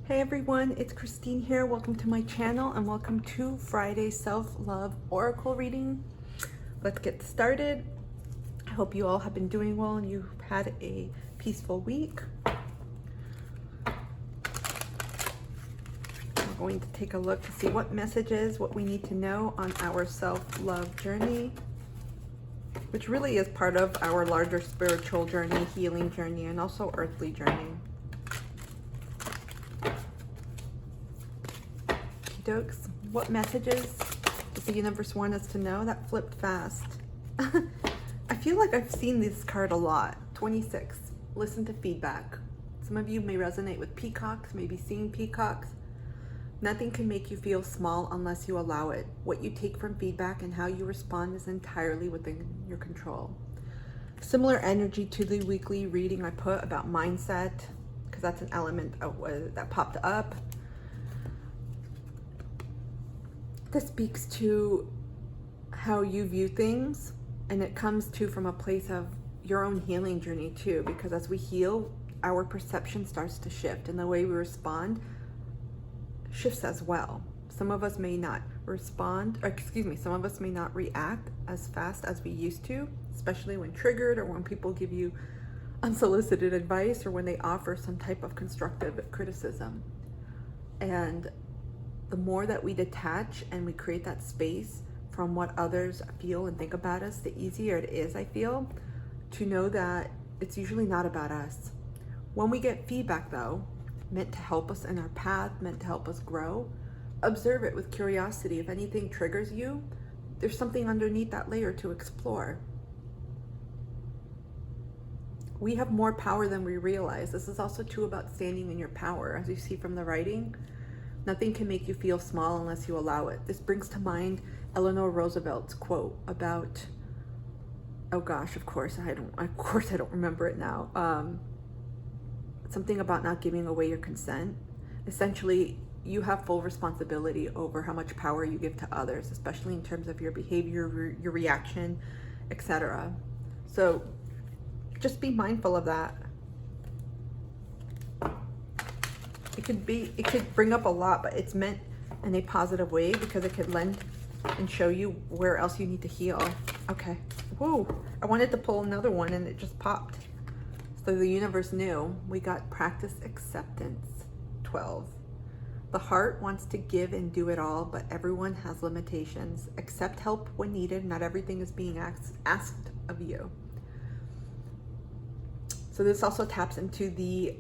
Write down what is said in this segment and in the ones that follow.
Hey everyone, it's Christine here. Welcome to my channel and welcome to Friday Self-Love Oracle reading. Let's get started. I hope you all have been doing well and you've had a peaceful week. We're going to take a look to see what messages, what we need to know on our self-love journey, which really is part of our larger spiritual journey, healing journey, and also earthly journey. Dokes, what messages does the universe want us to know? That flipped fast. I feel like I've seen this card a lot. 26, listen to feedback. Some of you may resonate with peacocks, maybe seeing peacocks. Nothing can make you feel small unless you allow it. What you take from feedback and how you respond is entirely within your control. Similar energy to the weekly reading I put about mindset, because that's an element of that popped up. This speaks to how you view things, and it comes to from a place of your own healing journey too, because as we heal, our perception starts to shift and the way we respond shifts as well. Some of us may not respond, or some of us may not react as fast as we used to, especially when triggered or when people give you unsolicited advice or when they offer some type of constructive criticism. And the more that we detach and we create that space from what others feel and think about us, the easier it is, I feel, to know that it's usually not about us. When we get feedback though, meant to help us in our path, meant to help us grow, observe it with curiosity. If anything triggers you, there's something underneath that layer to explore. We have more power than we realize. This is also true about standing in your power. As you see from the writing, nothing can make you feel small unless you allow it. This brings to mind Eleanor Roosevelt's quote about, oh gosh, of course I don't remember it now. Something about not giving away your consent. Essentially, you have full responsibility over how much power you give to others, especially in terms of your behavior, your reaction, etc. So just be mindful of that. It could bring up a lot, but it's meant in a positive way because it could lend and show you where else you need to heal. Okay. Whoa. I wanted to pull another one and it just popped. So the universe knew. We got practice acceptance. 12. The heart wants to give and do it all, but everyone has limitations. Accept help when needed. Not everything is being asked of you. So this also taps into the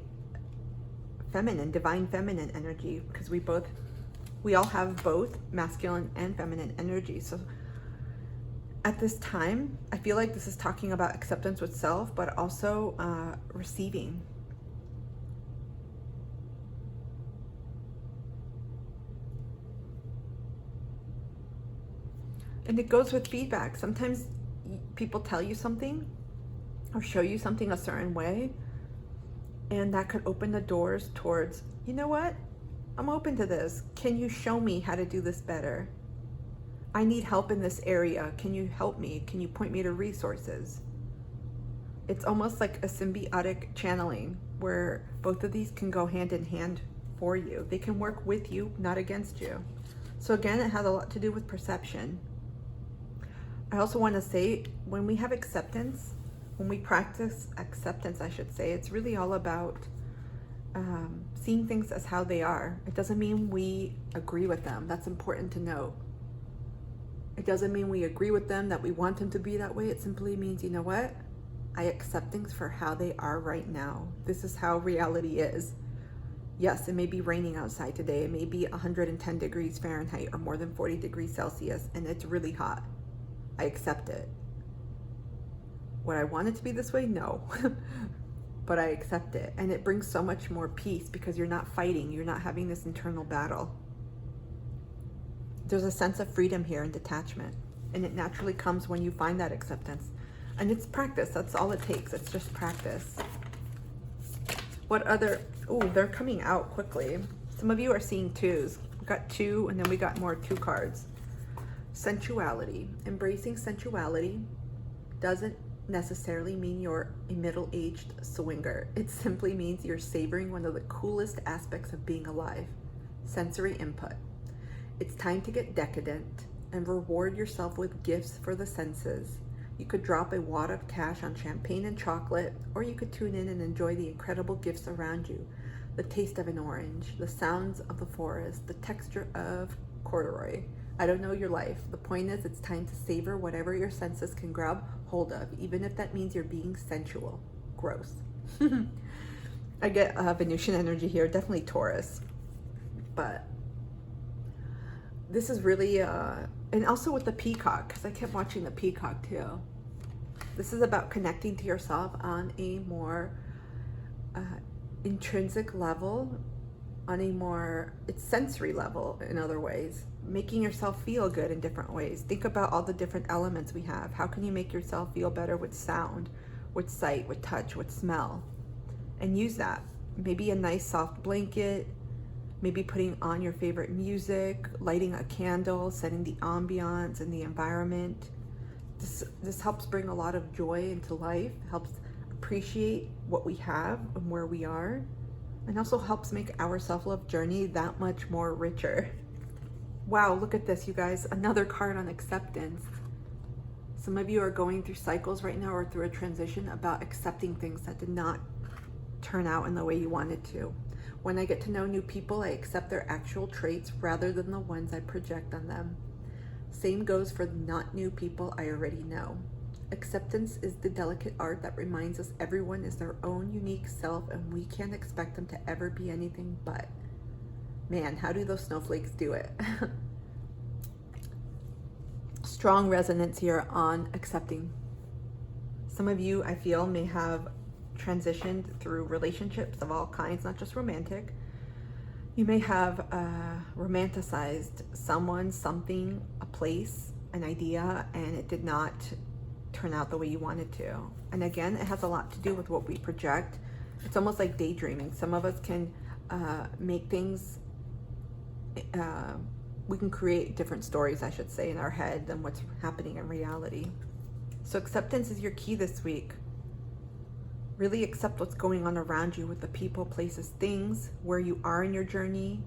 feminine, divine feminine energy, because we all have both masculine and feminine energy. So at this time, I feel like this is talking about acceptance with self, but also receiving. And it goes with feedback. Sometimes people tell you something or show you something a certain way, and that could open the doors towards, you know what? I'm open to this. Can you show me how to do this better? I need help in this area. Can you help me? Can you point me to resources? It's almost like a symbiotic channeling where both of these can go hand in hand for you. They can work with you, not against you. So again, it has a lot to do with perception. I also want to say, when we have acceptance, when we practice acceptance, I should say, it's really all about seeing things as how they are. It doesn't mean we agree with them. That's important to note. It doesn't mean we agree with them, that we want them to be that way. It simply means, you know what? I accept things for how they are right now. This is how reality is. Yes, it may be raining outside today. It may be 110 degrees Fahrenheit or more than 40 degrees Celsius, and it's really hot. I accept it. Would I want it to be this way? No. But I accept it. And it brings so much more peace because you're not fighting. You're not having this internal battle. There's a sense of freedom here and detachment. And it naturally comes when you find that acceptance. And it's practice. That's all it takes. It's just practice. What other... Oh, they're coming out quickly. Some of you are seeing twos. We got two, and then we got more two cards. Sensuality. Embracing sensuality doesn't necessarily mean you're a middle-aged swinger. It simply means you're savoring one of the coolest aspects of being alive, sensory input. It's time to get decadent and reward yourself with gifts for the senses. You could drop a wad of cash on champagne and chocolate, or you could tune in and enjoy the incredible gifts around you. The taste of an orange, the sounds of the forest, the texture of corduroy. I don't know your life. The point is, it's time to savor whatever your senses can grab hold of, even if that means you're being sensual. Gross. I get Venusian energy here, definitely Taurus. But this is really, and also with the peacock, because I kept watching the peacock too. This is about connecting to yourself on a more intrinsic level, on a more, it's sensory level in other ways, making yourself feel good in different ways. Think about all the different elements we have. How can you make yourself feel better with sound, with sight, with touch, with smell? And use that. Maybe a nice soft blanket, maybe putting on your favorite music, lighting a candle, setting the ambiance and the environment. This helps bring a lot of joy into life, helps appreciate what we have and where we are, and also helps make our self-love journey that much more richer. Wow, look at this, you guys. Another card on acceptance. Some of you are going through cycles right now or through a transition about accepting things that did not turn out in the way you wanted to. When I get to know new people, I accept their actual traits rather than the ones I project on them. Same goes for the not new people I already know. Acceptance is the delicate art that reminds us everyone is their own unique self and we can't expect them to ever be anything but. Man, how do those snowflakes do it? Strong resonance here on accepting. Some of you, I feel, may have transitioned through relationships of all kinds, not just romantic. You may have romanticized someone, something, a place, an idea, and it did not turn out the way you wanted to. And again, it has a lot to do with what we project. It's almost like daydreaming. Some of us can make things, we can create different stories, I should say, in our head than what's happening in reality. So acceptance is your key this week. Really accept what's going on around you with the people, places, things, where you are in your journey.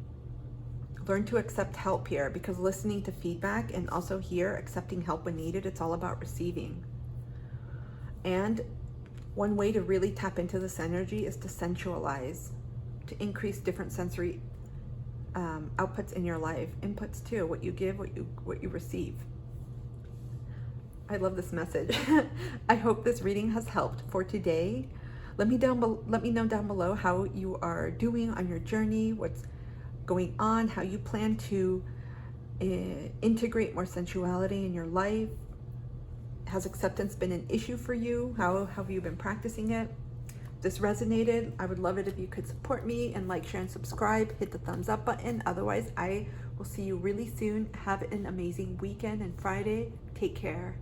Learn to accept help here, because listening to feedback and also here accepting help when needed, it's all about receiving. And one way to really tap into this energy is to sensualize, to increase different sensory outputs in your life, inputs too, what you give, what you receive. I love this message. I hope this reading has helped for today. Let me know down below how you are doing on your journey, what's going on, how you plan to integrate more sensuality in your life. Has acceptance been an issue for you? How have you been practicing it? If this resonated, I would love it if you could support me and like, share, and subscribe. Hit the thumbs up button. Otherwise, I will see you really soon. Have an amazing weekend and Friday. Take care.